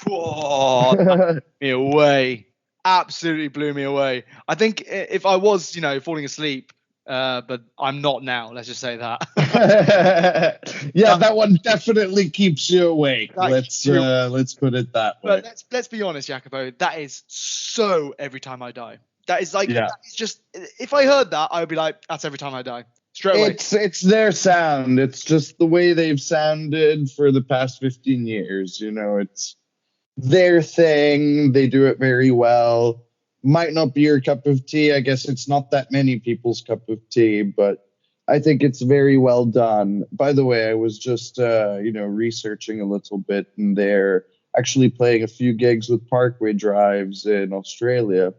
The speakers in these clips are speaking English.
Whoa, that blew me away. Absolutely blew me away. I think if I was, falling asleep, but I'm not now. Let's just say that. Yeah, that one definitely keeps you awake. Let's put it that way. But let's be honest, Jacopo. That is so Every Time I Die. That is like, that is just, if I heard that, I would be like, that's Every Time I Die. Straight away. It's their sound. It's just the way they've sounded for the past 15 years. It's their thing. They do it very well. Might not be your cup of tea. I guess it's not that many people's cup of tea, but I think it's very well done. By the way, I was just, researching a little bit, and they're actually playing a few gigs with Parkway Drives in Australia.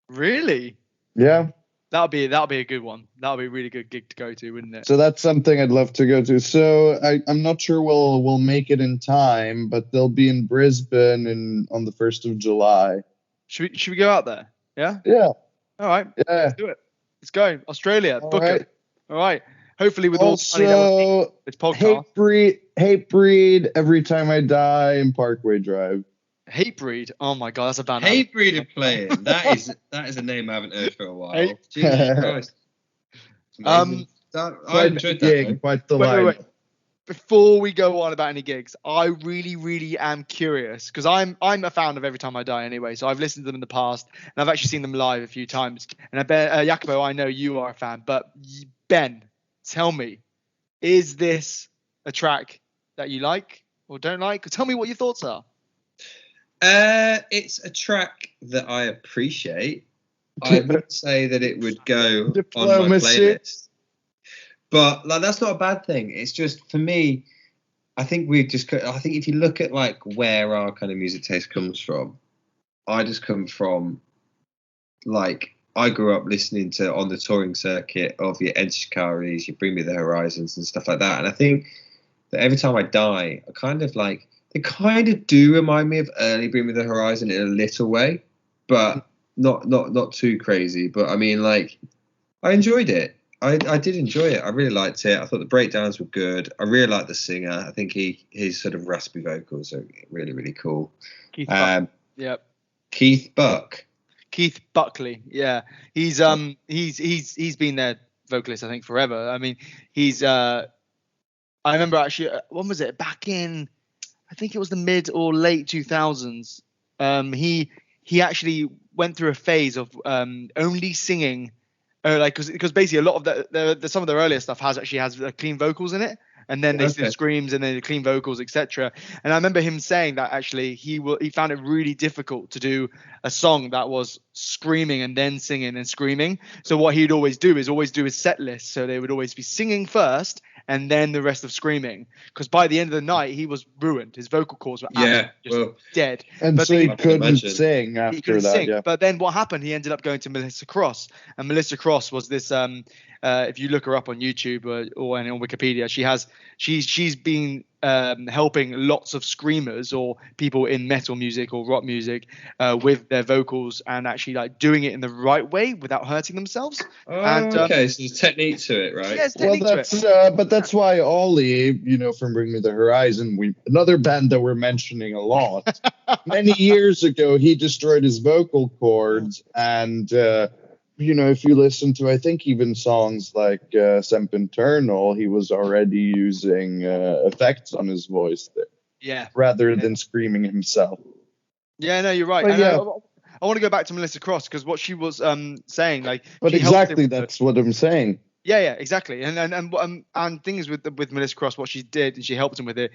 Really? Yeah. That'll be a good one. That'll be a really good gig to go to, wouldn't it? So that's something I'd love to go to. So I'm not sure we'll make it in time, but they'll be in Brisbane on the 1st of July. Should we go out there? Yeah? Yeah. All right. Yeah. Let's do it. Let's go. Australia. All Book right. it. All right. Hopefully with all the money that this podcast. Hatebreed, Every Time I Die, and Parkway Drive. Hatebreed. Oh my God, that's a band. Hatebreed are playing. That is a name I haven't heard for a while. Jesus Christ. I enjoyed that. Quite the line. Wait. Before we go on about any gigs, I really, really am curious, because I'm a fan of Every Time I Die anyway. So I've listened to them in the past, and I've actually seen them live a few times. And I bet, Jacopo, I know you are a fan, but Ben, tell me, is this a track that you like or don't like? Tell me what your thoughts are. It's a track that I appreciate. I would say that it would go on my playlist. But that's not a bad thing. It's just, for me, I think if you look at where our kind of music taste comes from, I just come from I grew up listening to, on the touring circuit, of your Ed Shikaris, your Bring Me the Horizons and stuff like that. And I think that Every Time I Die, I kind of they kind of do remind me of early Bring Me the Horizon in a little way, but not too crazy. But I mean, I enjoyed it. I did enjoy it. I really liked it. I thought the breakdowns were good. I really liked the singer. I think his sort of raspy vocals are really, really cool. Keith Buck. Yep. Keith Buck. Keith Buckley. Yeah. He's been their vocalist, I think, forever. I mean, I remember actually, when was it? Back in, I think it was the mid or late 2000s. He actually went through a phase of only singing. Because basically a lot of some of the earlier stuff has clean vocals in it, and then they did screams and then the clean vocals, etc. And I remember him saying that actually he found it really difficult to do a song that was screaming and then singing and screaming. So what he'd always do his set list. So they would always be singing first and then the rest of screaming. Because by the end of the night, he was ruined. His vocal cords were dead. And so he couldn't sing after that. Yeah. But then what happened? He ended up going to Melissa Cross. And Melissa Cross was this, if you look her up on YouTube or on Wikipedia, she's been helping lots of screamers or people in metal music or rock music with their vocals and actually doing it in the right way without hurting themselves. Okay, so there's technique to it, right? Yeah, but that's why Ollie, from Bring Me the Horizon, another band that we're mentioning a lot. Many years ago, he destroyed his vocal cords, and if you listen to, I think, even songs like Sempiternal, he was already using effects on his voice there. Yeah. Rather than screaming himself. Yeah, no, you're right. But, I want to go back to Melissa Cross, because what she was saying, But exactly, that's what I'm saying. Yeah, exactly. And things with Melissa Cross, what she did, and she helped him with it.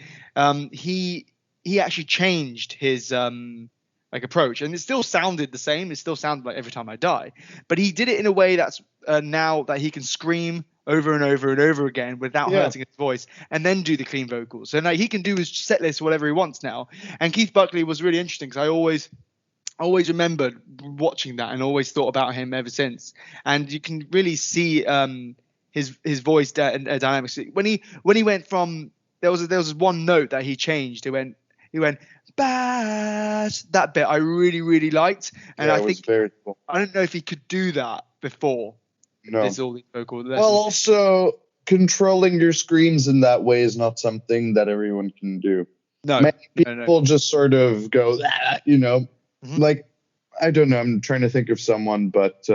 He actually changed his approach, and it still sounded the same. It still sounded like Every Time I Die, but he did it in a way that's now that he can scream over and over and over again without hurting his voice, and then do the clean vocals. So now he can do his set list whatever he wants now. And Keith Buckley was really interesting, because I always remembered watching that and always thought about him ever since. And you can really see his voice dynamics when he went from there was one note that he changed. He went bass. That bit I really, really liked, and I think very cool. I don't know if he could do that before. No. There's all these vocal lessons. Well, also controlling your screams in that way is not something that everyone can do. No. Many No. people just sort of go, like, I don't know. I'm trying to think of someone, but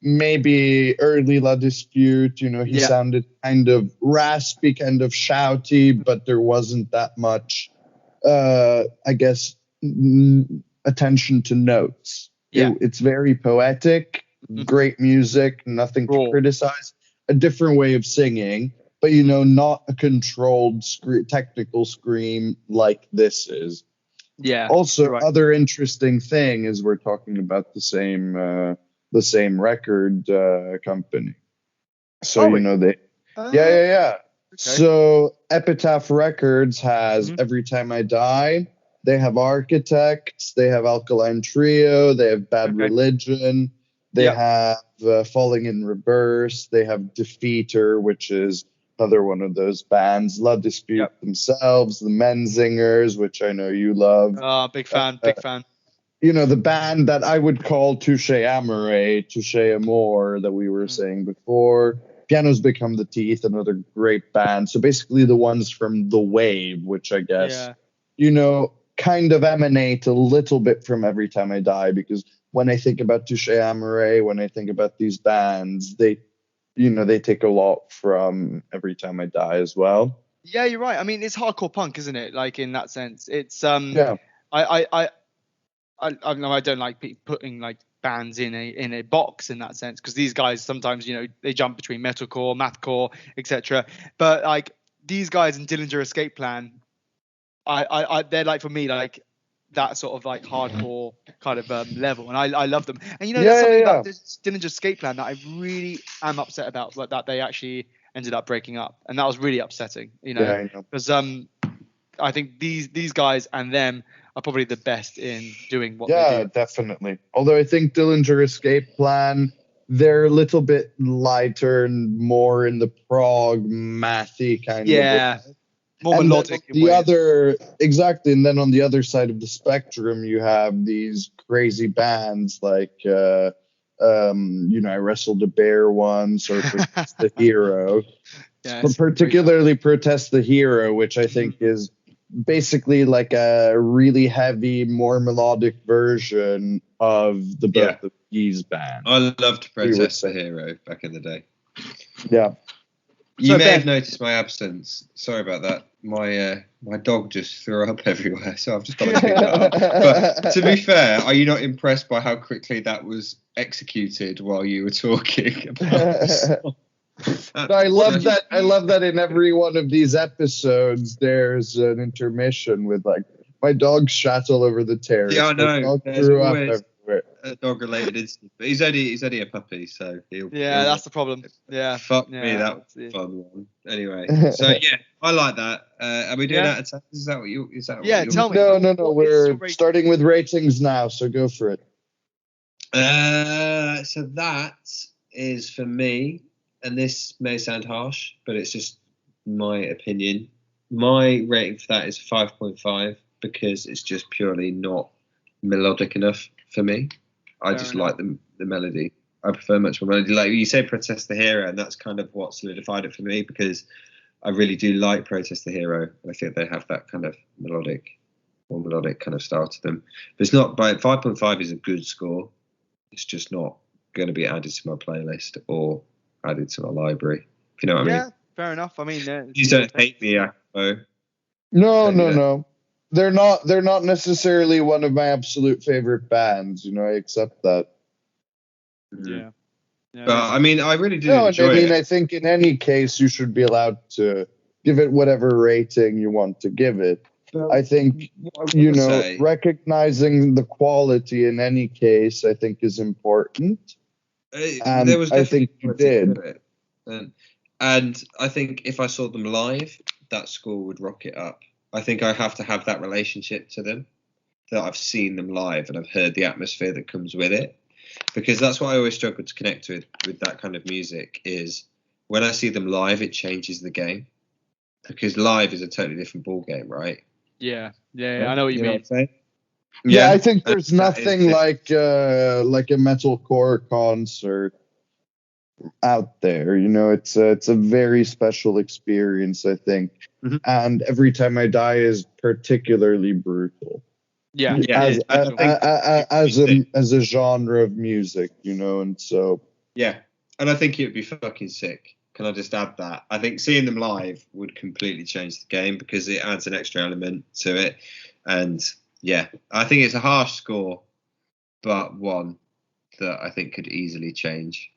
maybe early La Dispute, he sounded kind of raspy, kind of shouty, but there wasn't that much, I guess, attention to notes. Yeah. It's very poetic, great music, nothing to criticize, a different way of singing, but, not a controlled technical scream like this is. Yeah. Also, right. other interesting thing is we're talking about the same record company. So they. Yeah. Okay. So Epitaph Records has Every Time I Die. They have Architects. They have Alkaline Trio. They have Bad Religion. They have Falling in Reverse. They have Defeater, which is another one of those bands. La Dispute themselves, the Menzingers, which I know you love. Big fan. The band that I would call Touche Amore, Touche Amore, that we were saying before. Piano's Become the Teeth, another great band. So basically the ones from The Wave, which I guess, kind of emanate a little bit from Every Time I Die, because when I think about Touche Amore, when I think about these bands, they take a lot from Every Time I Die as well. Yeah, you're right. I mean, it's hardcore punk, isn't it? Like, in that sense, it's I don't like putting like bands in a box in that sense, because these guys sometimes they jump between metalcore, mathcore, etc. But like these guys in Dillinger Escape Plan, they're like, for me, like that sort of like hardcore kind of level, and I love them. And there's something about this Dillinger Escape Plan that I really am upset about, like that they actually ended up breaking up, and that was really upsetting. Because I think these guys and them are probably the best in doing what they do. Yeah, definitely. Although I think Dillinger Escape Plan, they're a little bit lighter and more in the prog mathy kind of. Yeah. More melodic. Exactly. And then on the other side of the spectrum, you have these crazy bands like, I Wrestled a Bear once, or Protest the Hero. But particularly Protest the Hero, which I think is basically like a really heavy, more melodic version of the both of these bands. I loved Protest the Hero back in the day. Yeah. You may have noticed my absence. Sorry about that. My dog just threw up everywhere, so I've just got to pick that up. But to be fair, are you not impressed by how quickly that was executed while you were talking about this? I love that. I love that in every one of these episodes, there's an intermission with like, my dog shat all over the terrace. Yeah, I know. My dog threw up everywhere. A dog-related incident, but he's only a puppy, so he'll. That's the problem. Yeah. Fuck me, that was a fun one. Anyway, so I like that. Are we doing out of 10? Is that what you? Tell me. No. We're starting with ratings now, so go for it. So that is for me, and this may sound harsh, but it's just my opinion. My rating for that is 5.5 because it's just purely not melodic enough for me. I just like the melody. I prefer much more melody. Like you say, Protest the Hero, and that's kind of what solidified it for me, because I really do like Protest the Hero. I think they have that kind of melodic kind of style to them. But it's not. But 5.5 is a good score. It's just not going to be added to my playlist or added to my library. If you know what I mean. Yeah, fair enough. I mean, you don't hate me, Jacopo. No. They're not necessarily one of my absolute favorite bands. I accept that. Yeah. But I mean, I really do enjoy it. I think in any case, you should be allowed to give it whatever rating you want to give it. I think, recognizing the quality in any case, I think is important. There was I think you did. And I think if I saw them live, that score would rocket up. I think I have to have that relationship to them, that I've seen them live and I've heard the atmosphere that comes with it. Because that's what I always struggle to connect with that kind of music, is when I see them live, it changes the game. Because live is a totally different ball game, right? Yeah, I know what you mean. Yeah, I think there's nothing like a metalcore concert out there. You know, it's a very special experience, I think. Mhm. And Every Time I Die is particularly brutal. Yeah, Yeah, as I think as a genre of music, you know, and so yeah, and I think it would be fucking sick. Can I just add that? I think seeing them live would completely change the game because it adds an extra element to it. And yeah, I think it's a harsh score, but one that I think could easily change.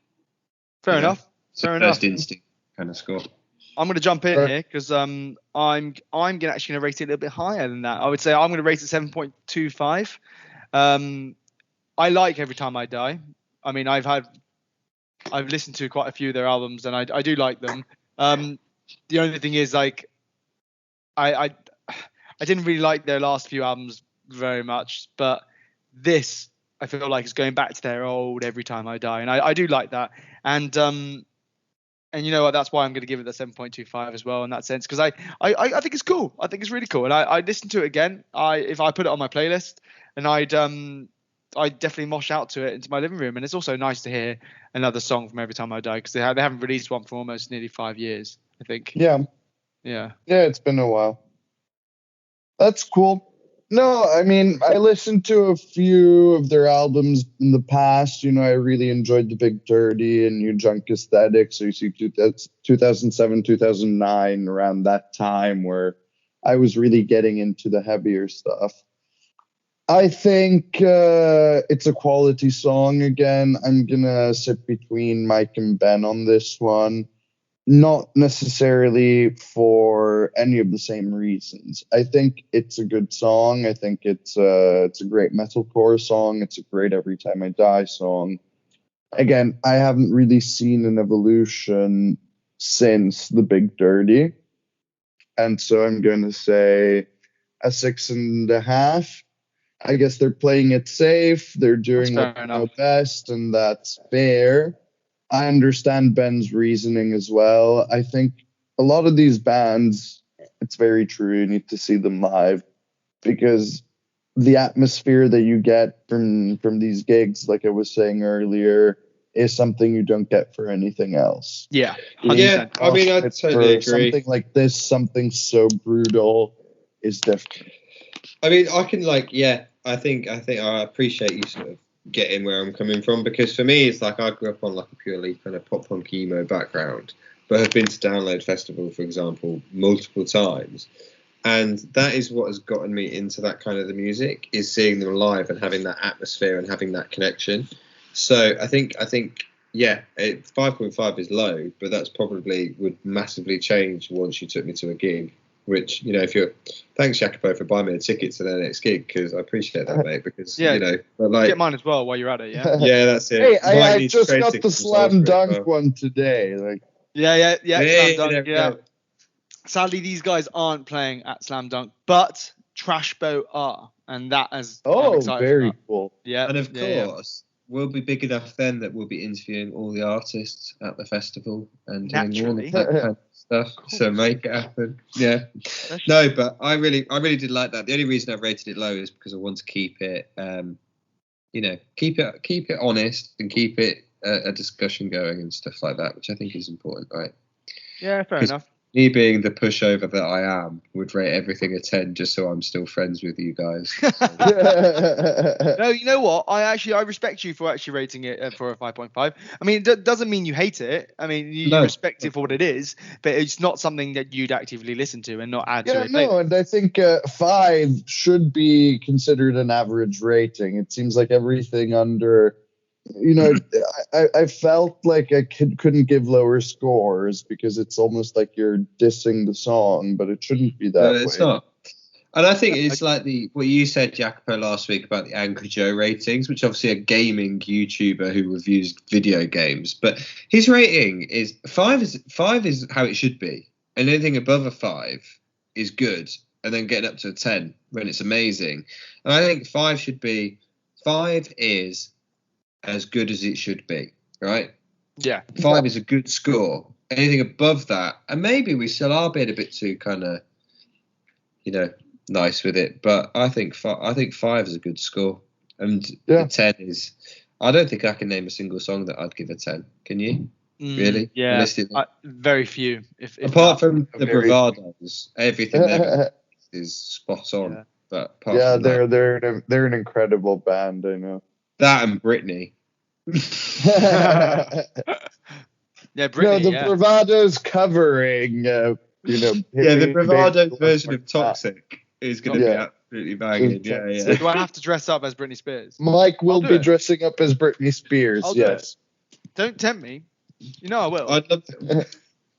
fair enough. It's a Fair first enough. instinct kind of score. I'm going to jump in here because I'm actually going to rate it a little bit higher than that. I would say I'm going to rate it 7.25. I like Every Time I Die. I mean, I've listened to quite a few of their albums and I do like them. The only thing is, like, I didn't really like their last few albums very much, but this I feel like is going back to their old Every Time I Die, and I do like that. And you know what? That's why I'm going to give it the 7.25 as well in that sense, because I think it's cool. I think it's really cool, and I listen to it again. If I put it on my playlist, and I'd definitely mosh out to it into my living room. And it's also nice to hear another song from Every Time I Die, because they haven't released one for almost nearly 5 years, I think. yeah, it's been a while. That's cool. No, I mean, I listened to a few of their albums in the past. You know, I really enjoyed the Big Dirty and New Junk Aesthetic. So you see 2007, 2009, around that time where I was really getting into the heavier stuff. I think it's a quality song again. I'm going to sit between Mike and Ben on this one. Not necessarily for any of the same reasons. I think it's a good song. I think it's a great metalcore song. It's a great Every Time I Die song. Again, I haven't really seen an evolution since the Big Dirty, and so I'm going to say a 6.5. I guess they're playing it safe. They're doing what they know best, and that's fair. I understand Ben's reasoning as well. I think a lot of these bands, it's very true. You need to see them live because the atmosphere that you get from these gigs, like I was saying earlier, is something you don't get for anything else. Yeah, 100%. Yeah, I mean, I totally agree. Something like this, something so brutal, is different. I mean, I can I think I appreciate you sort of getting where I'm coming from, because for me it's like I grew up on like a purely kind of pop punk emo background, but have been to Download Festival, for example, multiple times, and that is what has gotten me into that kind of the music, is seeing them live and having that atmosphere and having that connection. So I think 5.5 is low, but that's probably would massively change once you took me to a gig. Which, you know, thanks Jacopo for buying me a ticket to their next gig, because I appreciate that, mate. Because you know, like, get mine as well while you're at it. Yeah. Yeah, that's it. Hey, I just got the Slam Dunk one today. Like, yeah. Slam Dunk. Yeah. Sadly, these guys aren't playing at Slam Dunk, but Trash Boat are, and that is very cool. Yeah, and of course. We'll be big enough then that we'll be interviewing all the artists at the festival and doing all of that kind of stuff. So make it happen. Yeah. No, but I really did like that. The only reason I've rated it low is because I want to keep it, keep it honest and keep it a discussion going and stuff like that, which I think is important, right? Yeah, fair enough. Me being the pushover that I am, would rate everything a 10 just so I'm still friends with you guys. No, you know what? I respect you for actually rating it for a 5.5. I mean, it doesn't mean you hate it. I mean, you respect it for what it is, but it's not something that you'd actively listen to and not add to it. No, and I think 5 should be considered an average rating. It seems like everything under... You know, I felt like I couldn't give lower scores because it's almost like you're dissing the song, but it shouldn't be that way. It's not. And I think it's like what you said, Jacopo, last week about the Angry Joe ratings, which obviously a gaming YouTuber who reviews video games, but his rating is 5 is how it should be, and anything above a 5 is good, and then getting up to a 10 when it's amazing. And I think 5 is as good as it should be, right? Yeah. 5 is a good score. Anything above that, and maybe we still are being a bit too kind of, nice with it, but I think 5 is a good score, and the 10 is. I don't think I can name a single song that I'd give a 10. Can you? Really? Yeah, very few. If apart from the Bravados, everything there is spot on. Yeah. But apart from they're an incredible band. I know that and Britney. Yeah, Britney. No, the Bravados covering. The Bravados version of Toxic is going to be absolutely banging. Yeah. Do I have to dress up as Britney Spears? Mike will be dressing up as Britney Spears. Yes. Don't tempt me. You know I will. I'd love to.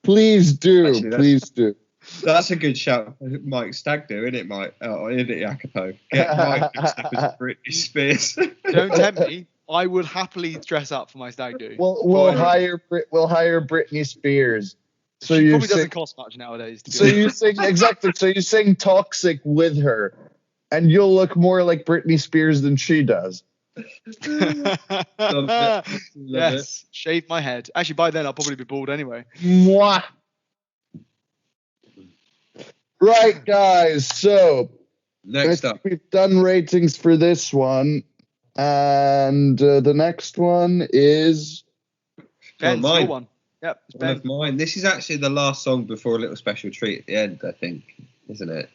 Please do. Actually, please do. That's a good shout. Mike Stag do, isn't it, Mike? Isn't it, Jacopo? Get Mike dressed up as Britney Spears. Don't tempt me. I would happily dress up for my stag do. We'll hire Britney Spears. So she you probably doesn't cost much nowadays. So you sing exactly. So you sing "Toxic" with her, and you'll look more like Britney Spears than she does. Love yes, shave my head. Actually, by then I'll probably be bald anyway. Mwah. Right, guys. So next up, we've done ratings for this one, and the next one is Ben's your one. Yep, it's one of mine. This is actually the last song before a little special treat at the end, I think, isn't it?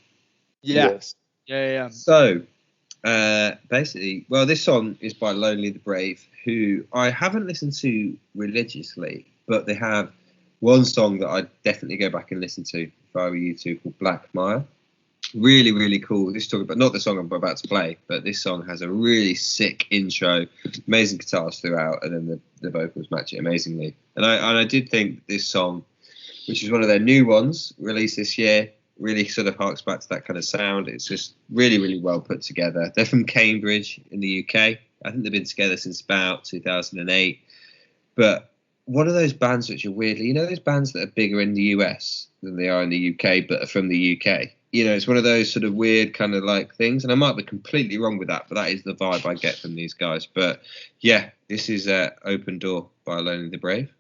Yeah. Yes. Yeah. So, basically, this song is by Lonely the Brave, who I haven't listened to religiously, but they have one song that I'd definitely go back and listen to if I were you two, called Black Mire. Really, really cool. This talk about not the song I'm about to play, but this song has a really sick intro, amazing guitars throughout, and then the vocals match it amazingly. And I did think this song, which is one of their new ones released this year, really sort of harks back to that kind of sound. It's just really, really well put together. They're from Cambridge in the UK. I think they've been together since about 2008. But one of those bands which are weirdly, those bands that are bigger in the US than they are in the UK, but are from the UK. It's one of those sort of weird kind of like things, and I might be completely wrong with that, but that is the vibe I get from these guys. But yeah, this is Open Door by Lonely the Brave.